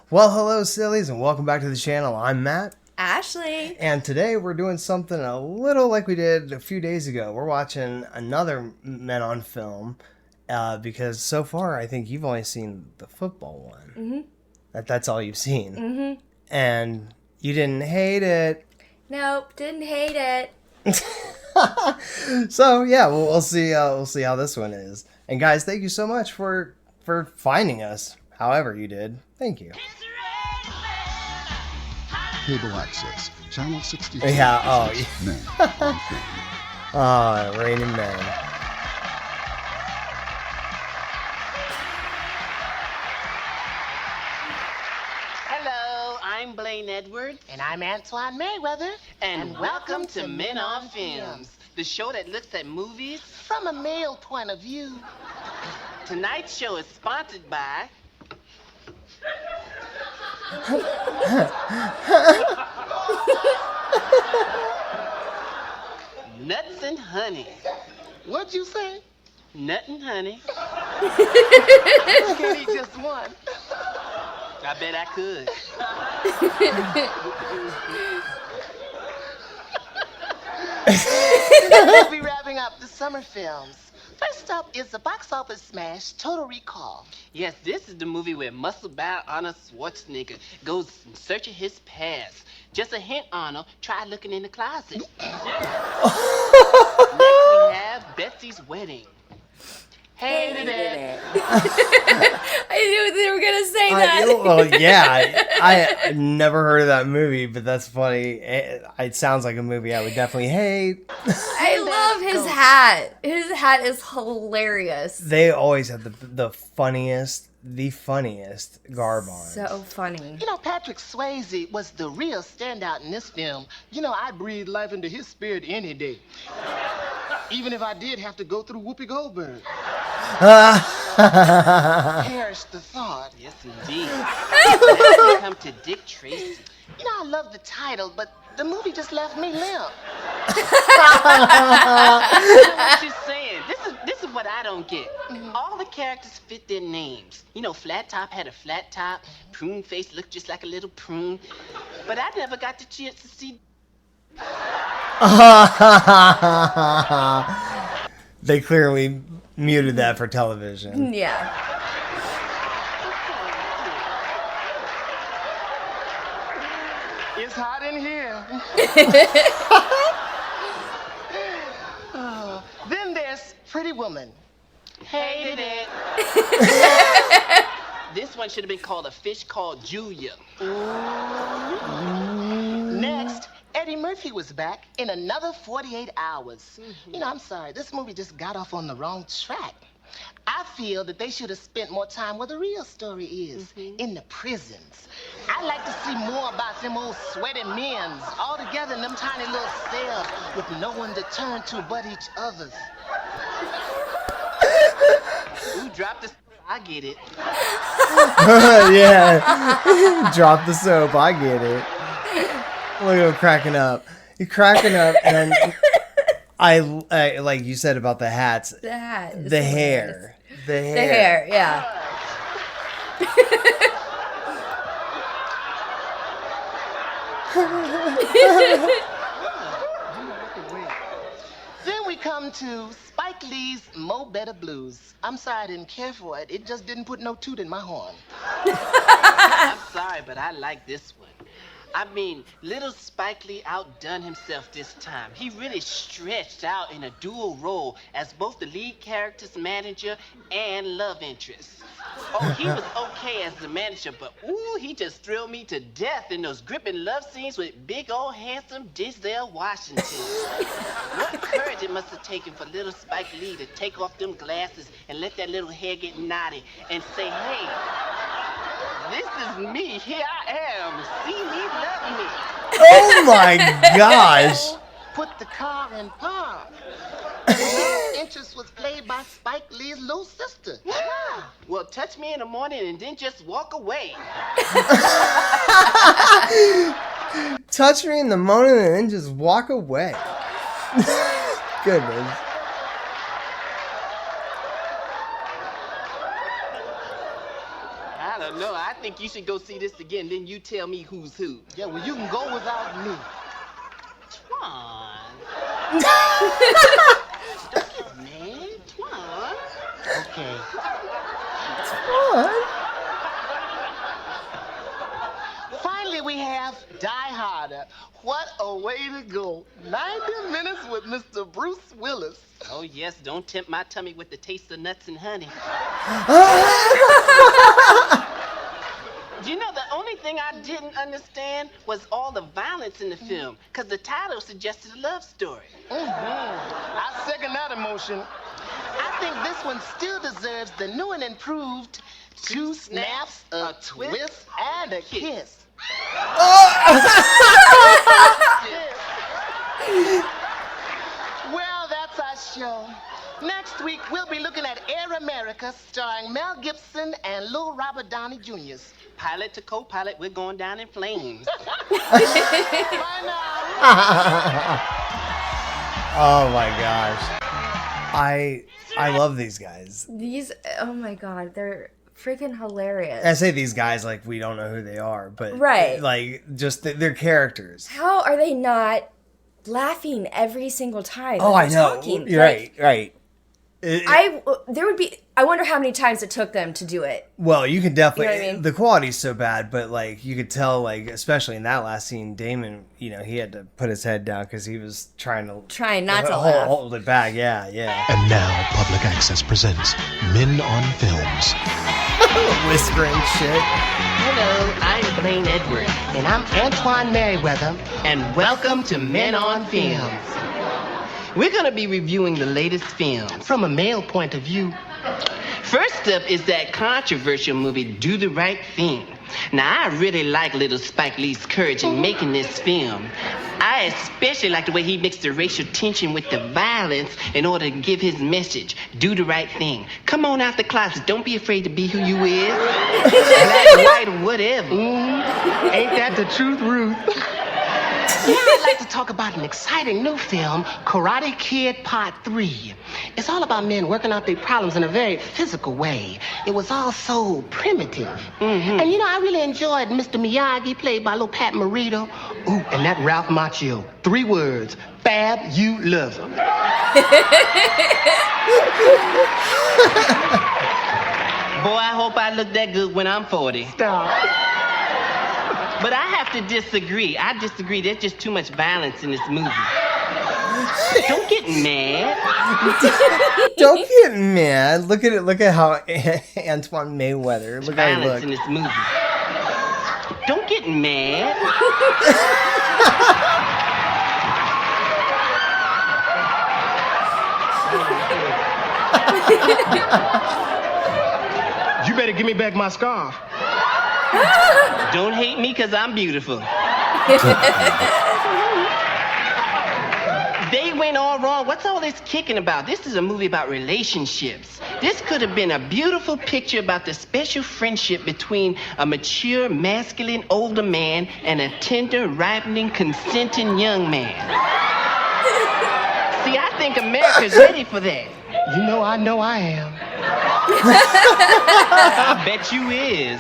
Well, hello, sillies, and welcome back to the channel. I'm Matt. Ashley. And today we're doing something a little like we did a few days ago. We're watching another Men on Film because so far I think you've only seen the football one. Mm-hmm. That's all you've seen. Mm-hmm. And you didn't hate it. Nope, didn't hate it. So yeah, we'll see. We'll see how this one is. And guys, thank you so much for finding us. However you did, thank you. Cable access, channel 62. Yeah. Oh. Men on Film. Oh, Raining Men. Hello, I'm Blaine Edwards. And I'm Antoine Mayweather. And welcome to Men on Films, the show that looks at movies. From a male point of view. Tonight's show is sponsored by... Nuts and Honey. What'd you say? Nut and Honey. Can eat just one? I bet I could. We'll be wrapping up the summer films. First up is the box office smash, Total Recall. Yes, this is the movie where muscle-bound Arnold Schwarzenegger goes in search of his past. Just a hint, Arnold, try looking in the closet. Next we have Betsy's Wedding. Hated it. I knew they were gonna say that. Well, yeah, I never heard of that movie, but that's funny. It sounds like a movie I would definitely hate. I love his hat. His hat is hilarious. They always have the funniest garb on. So funny. You know, Patrick Swayze was the real standout in this film. You know, I'd breathe life into his spirit any day. Even if I did have to go through Whoopi Goldberg. Perish the thought. Yes, indeed. Next we come to Dick Tracy. You know, I love the title, but the movie just left me limp. You know what you're saying? This is what I don't get. All the characters fit their names. You know, Flat Top had a flat top. Prune Face looked just like a little prune. But I never got the chance to see... They clearly muted that for television. Yeah. It's hot in here. Then there's Pretty Woman. Hated it. This one should have been called A Fish Called Julia. Next, Eddie Murphy was back in another 48 hours. You know, I'm sorry, this movie just got off on the wrong track. I feel that they should have spent more time where the real story is, in the prisons. I'd like to see more about them old sweaty men's, all together in them tiny little cells with no one to turn to but each other. Ooh, drop the... I get it. Yeah. Drop the soap. I get it. Look at him cracking up. He's cracking up, and I like you said about the hats. The hat. is The hilarious. hair. The hair. The hair, yeah. Then we come to Spike Lee's Mo Better Blues. I'm sorry I didn't care for it. It just didn't put no toot in my horn. I'm sorry, but I like this one. I mean, little Spike Lee outdone himself this time. He really stretched out in a dual role as both the lead character's manager and love interest. Oh, he was okay as the manager, but ooh, he just thrilled me to death in those gripping love scenes with big old handsome Denzel Washington. What courage it must have taken for little Spike Lee to take off them glasses and let that little hair get knotty and say, hey, this is me. Here I am. See me, love me. Oh my gosh. Put the car in park. The love interest was played by Spike Lee's little sister. Well, touch me in the morning and then just walk away. Touch me in the morning and then just walk away. Goodness. I don't know. I think think you should go see this again, then you tell me who's who. Yeah, well, you can go without me. Twan. Man, Twan. Okay. What? Finally, we have Die Harder. What a way to go. 90 minutes with Mr. Bruce Willis. Oh, yes, don't tempt my tummy with the taste of nuts and honey. You know, the only thing I didn't understand was all the violence in the film, because the title suggested a love story. I second that emotion. I think this one still deserves the new and improved two snaps, a twist, and a kiss. Well, that's our show. Next week, we'll be looking at Air America, starring Mel Gibson and Lil Robert Downey Jr. Pilot to co-pilot, we're going down in flames. Bye now. Oh my gosh. I love these guys. These, oh my god, they're freaking hilarious. I say these guys like we don't know who they are, but Right. like just their characters. How are they not laughing every single time? Oh, that I they're know. talking? You're Like, right. I wonder how many times it took them to do it. Well, you can definitely. You know what I mean? The quality's so bad, but like you could tell, like especially in that last scene, Damon, he had to put his head down because he was trying not to laugh. hold it back. Yeah. And now Public Access presents Men on Films. Whispering shit. Hello, I'm Blaine Edwards. And I'm Antoine Merriweather. And welcome to Men on Films. We're going to be reviewing the latest films. From a male point of view, First up is that controversial movie, Do the Right Thing. Now, I really like little Spike Lee's courage in making this film. I especially like the way he mixed the racial tension with the violence in order to give his message, do the right thing. Come on out the closet. Don't be afraid to be who you is. Black, white, or whatever. ain't that the truth, Ruth? Now I'd like to talk about an exciting new film, Karate Kid Part 3. It's all about men working out their problems in a very physical way. It was all so primitive. And I really enjoyed Mr. Miyagi, played by little Pat Morita. Ooh, and that Ralph Macchio. 3 words, fabulism. Boy, I hope I look that good when I'm 40. Stop. But I have to disagree. I disagree. There's just too much violence in this movie. Don't get mad. Don't get mad. Look at it. Look at how Antoine Mayweather. Look how he Violence looks. in this movie. Don't get mad. You better give me back my scarf. Don't hate me because I'm beautiful. They went all wrong. What's all this kicking about? This is a movie about relationships. This could have been a beautiful picture about the special friendship between a mature, masculine, older man and a tender, ripening, consenting young man. See, I think America's ready for that. I know I am. I bet you is.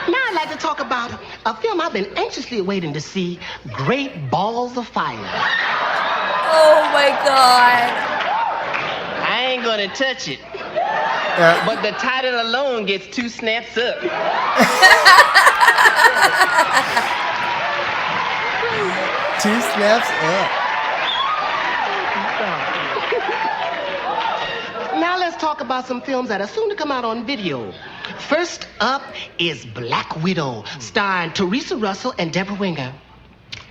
Now I'd like to talk about a film I've been anxiously waiting to see, Great Balls of Fire. Oh my god. I ain't gonna touch it. But the title alone gets 2 snaps up. Two snaps up. Now let's talk about some films that are soon to come out on video. First up is Black Widow, starring Teresa Russell and Deborah Winger.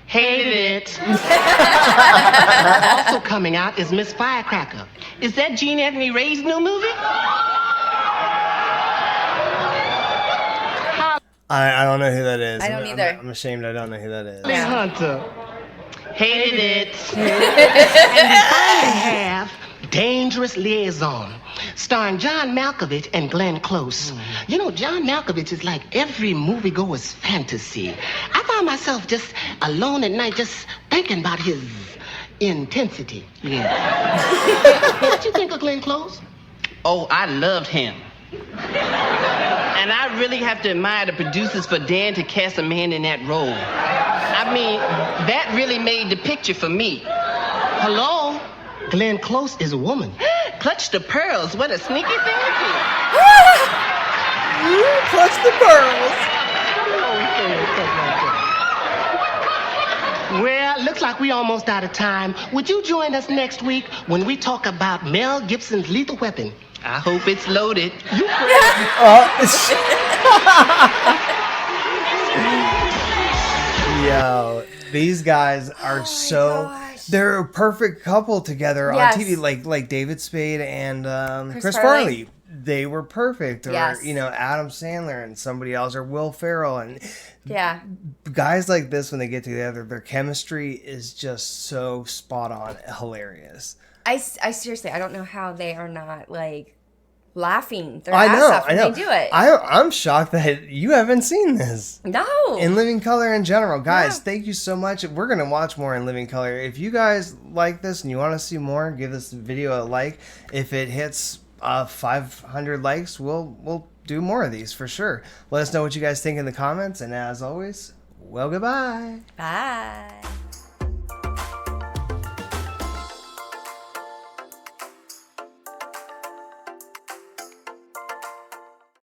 Hated it. Also coming out is Miss Firecracker. Is that Gene Anthony Ray's new movie? I don't know who that is. I don't either. I'm ashamed I don't know who that is. Holly Hunter. Hated it. And we finally have Dangerous Liaison, starring John Malkovich and Glenn Close. John Malkovich is like every moviegoer's fantasy. I found myself just alone at night just thinking about his intensity. Yeah. What did you think of Glenn Close? Oh, I loved him. And I really have to admire the producers for daring to cast a man in that role. I mean, that really made the picture for me. Hello? Glenn Close is a woman. Clutch the pearls. What a sneaky thing to do. Clutch the pearls. Well, looks like we almost out of time. Would you join us next week when we talk about Mel Gibson's Lethal Weapon? I hope it's loaded. Yo, these guys are they're a perfect couple together Yes. on TV, like David Spade and Chris Farley. Farley. They were perfect. Or Yes. Adam Sandler and somebody else, or Will Ferrell, and Yeah. guys like this, when they get together, their chemistry is just so spot on, hilarious. I seriously, I don't know how they are not like laughing their I ass know, off I when know. they do it. I'm shocked that you haven't seen this. No. In Living Color in general. Guys, Yeah. thank you so much. We're going to watch more In Living Color. If you guys like this and you want to see more, give this video a like. If it hits 500 likes, we'll do more of these for sure. Let us know what you guys think in the comments. And as always, well, goodbye. Bye.